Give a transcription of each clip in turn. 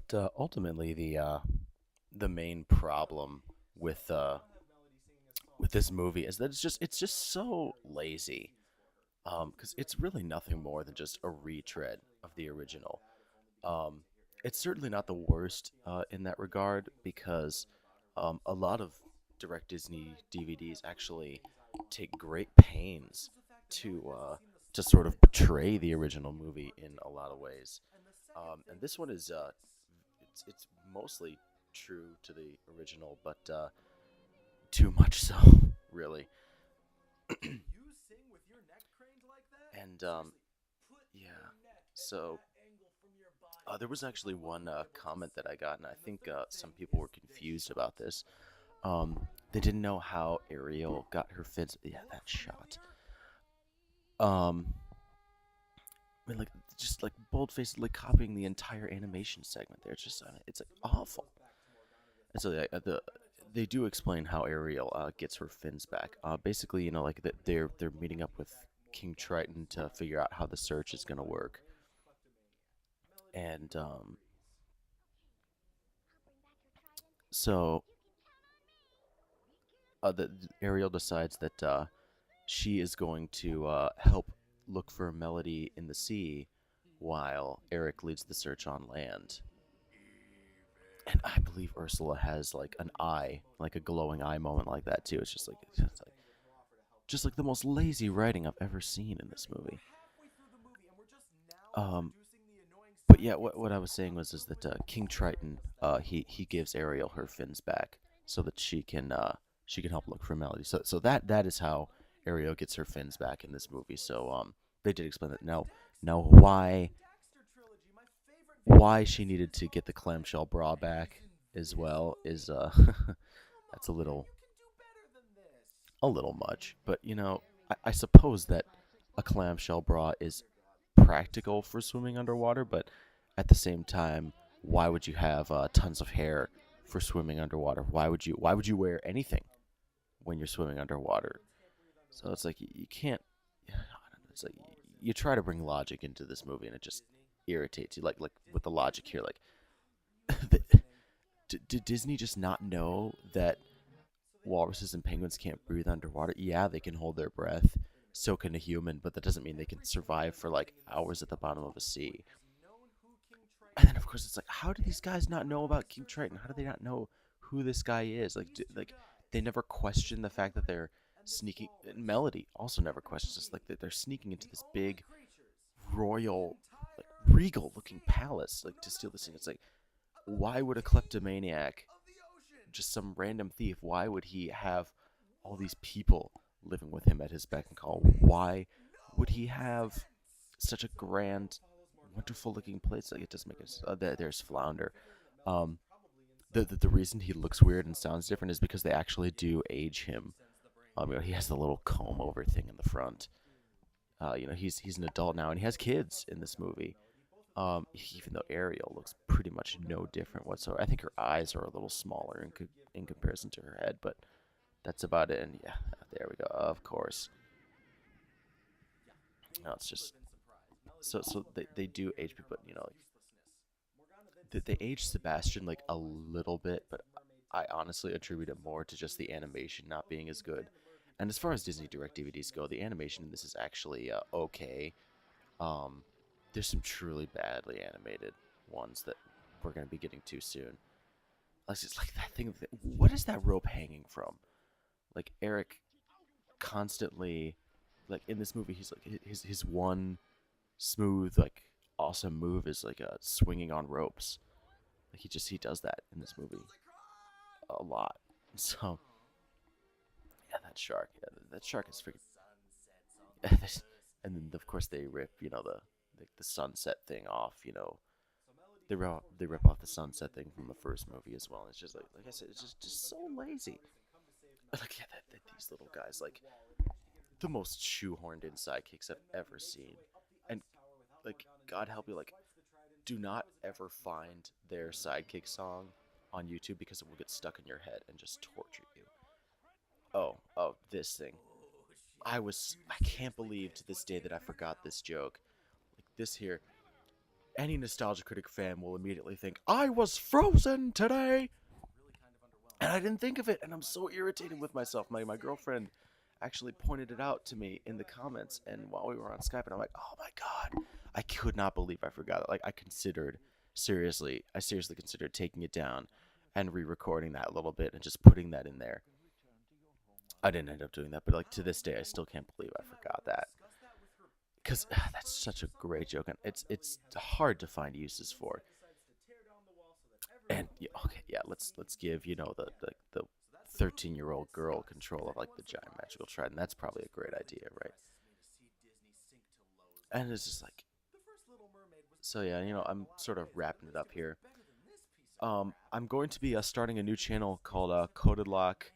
But ultimately, the main problem with with this movie is that it's just so lazy. Because it's really nothing more than just a retread of the original. Um, it's certainly not the worst in that regard because a lot of direct Disney DVDs actually take great pains to sort of portray the original movie in a lot of ways. And this one is it's mostly true to the original, but too much so, really. And yeah, so there was actually one comment that I got, and I think some people were confused about this. They didn't know how Ariel got her fins. Yeah, that shot. Um, I mean, like just like bold-facedly copying the entire animation segment. There, it's like awful. And so they do explain how Ariel gets her fins back. Basically, like they're meeting up with King Triton to figure out how the search is gonna work, and so the Ariel decides that she is going to help look for Melody in the sea, while Eric leads the search on land. And I believe Ursula has like an eye, like a glowing eye moment like that too. It's just like the most lazy writing I've ever seen in this movie. Um, but yeah, what I was saying was is that King Triton he gives Ariel her fins back so that she can help look for Melody. So that is how Ariel gets her fins back in this movie. So they did explain that. Now why she needed to get the clamshell bra back as well is that's a little much. But I suppose that a clamshell bra is practical for swimming underwater, but at the same time, why would you have tons of hair for swimming underwater? Why would you wear anything when you're swimming underwater? So it's like you can't. It's like you try to bring logic into this movie, and it just irritates you. Like with the logic here, like did Disney just not know that walruses and penguins can't breathe underwater? Yeah, they can hold their breath. So can a human, but that doesn't mean they can survive for like hours at the bottom of a sea. And then of course it's like, how do these guys not know about King Triton? How do they not know who this guy is? Like they never question the fact that they're sneaking. And Melody also never questions this, like that they're sneaking into this big royal, like regal looking palace, like to steal this thing. It's like, why would a kleptomaniac, just some random thief, why would he have all these people living with him at his beck and call? Why would he have such a grand, wonderful looking place? Like it doesn't make sense. There's Flounder. Um, the reason he looks weird and sounds different is because they actually do age him. He has the little comb over thing in the front. He's an adult now and he has kids in this movie. Even though Ariel looks pretty much no different whatsoever. I think her eyes are a little smaller in comparison to her head, but that's about it. And yeah, there we go. Of course. No, it's just so they do age people, but they age Sebastian like a little bit, but I honestly attribute it more to just the animation not being as good. And as far as Disney Direct DVDs go, the animation in this is actually okay. Um, there's some truly badly animated ones that we're gonna be getting to soon. Like it's like that thing. What is that rope hanging from? Like Eric constantly, like in this movie, he's like his one smooth like awesome move is like swinging on ropes. Like he does that in this movie a lot. So yeah, that shark. Yeah, that shark is freaking. And then of course they rip the sunset thing off. They rip off the sunset thing from the first movie as well. And it's just like I said, it's just so lazy. Like yeah, these little guys like the most shoehorned in sidekicks I've ever seen. And like God help you, like do not ever find their sidekick song on YouTube because it will get stuck in your head and just torture you. Oh, this thing. I can't believe to this day that I forgot this joke. Like this here. any nostalgia critic fan will immediately think I was frozen today, and I didn't think of it, and I'm so irritated with myself. My girlfriend actually pointed it out to me in the comments, and while we were on Skype, and I'm like, oh my god, I could not believe I forgot it. Like, I seriously considered taking it down and re-recording that a little bit and just putting that in there. I didn't end up doing that, but like to this day, I still can't believe I forgot that, because that's such a great joke, and it's hard to find uses for. And yeah, okay, yeah, let's give the 13-year-old girl control of like the giant magical trident. That's probably a great idea, right? And it's just like, so yeah, I'm sort of wrapping it up here. I'm going to be starting a new channel called Coded Lock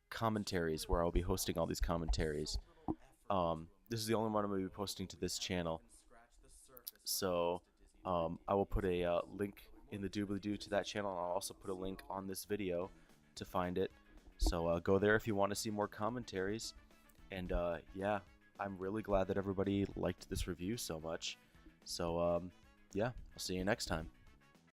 Commentaries, where I'll be hosting all these commentaries. This is the only one I'm going to be posting to this channel. So I will put a link in the doobly-doo to that channel, and I'll also put a link on this video to find it. So go there if you want to see more commentaries. And yeah, I'm really glad that everybody liked this review so much. So yeah, I'll see you next time.